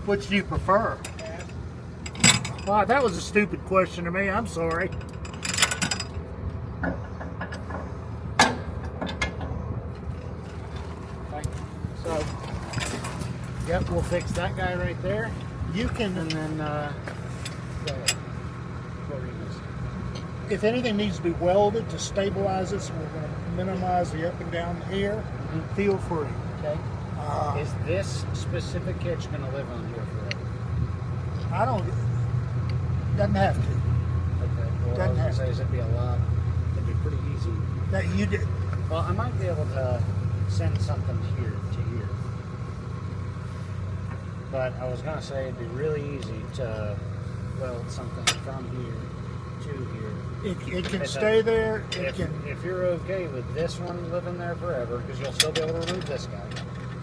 Which do you prefer? Wow, that was a stupid question to me. I'm sorry. So, yep, we'll fix that guy right there. You can, and then, if anything needs to be welded to stabilize it, so we're going to minimize the up and down here, feel free. Okay. Is this specific hitch going to live on here forever? I don't, doesn't have to. Okay. Well, Doesn't I have was going to say, it'd be a lot, it'd be pretty easy. That you did. Well, I might be able to send something here to here. But I was going to say it'd be really easy to weld something from here to here. It can stay there. If you're okay with this one living there forever, because you'll still be able to remove this guy.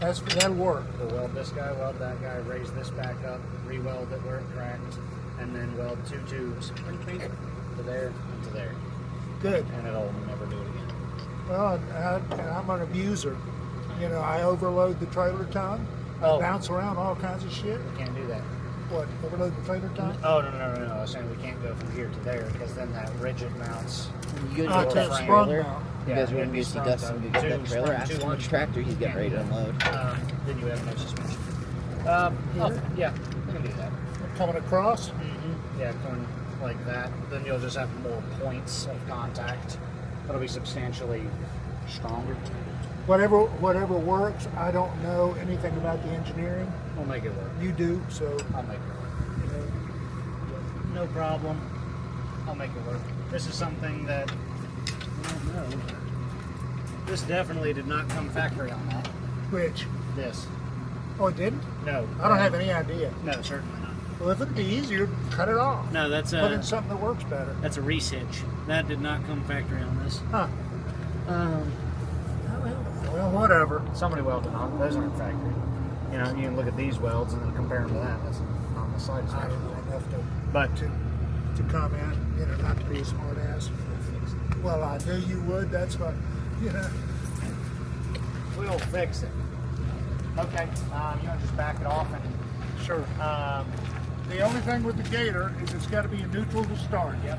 That'll work. We'll weld this guy, weld that guy, raise this back up, re-weld it where it cracked, and then weld 2 tubes to there and to there. Good. And it'll never do it again. Well, I'm an abuser. You know, I overload the trailer tongue. I bounce around all kinds of shit. We can't do that. What, overload the trailer tongue? Oh, no. I was saying we can't go from here to there, because then that rigid mounts. You go to the sprung trailer. mount. You guys want to go see Dustin go get that trailer? Ask him which tractor he's getting ready to unload. Then you have no suspension. Yeah, we can do that. Coming across? Yeah, going like that. Then you'll just have more points of contact. That'll be substantially stronger. Whatever works. I don't know anything about the engineering. We'll make it work. You do, so. I'll make it work. No problem. I'll make it work. This is something that I don't know. This definitely did not come factory on that. Which? This. Oh, it didn't? No. I don't have any idea. No, certainly not. Well, if it'd be easier, cut it off. No, that's Put in a something that works better. reese hitch. That did not come factory on this. Huh. Well, whatever. Somebody welded on. Those aren't factory. You know, you can look at these welds and then compare them to that. That's not the slightest I difference. don't know enough But to comment, you know, not to be a smart ass. Well, I knew you would. That's what, you know. we'll fix it. Okay. You want to just back it off and Sure. The only thing with the Gator is it's got to be a neutral to start. Yep.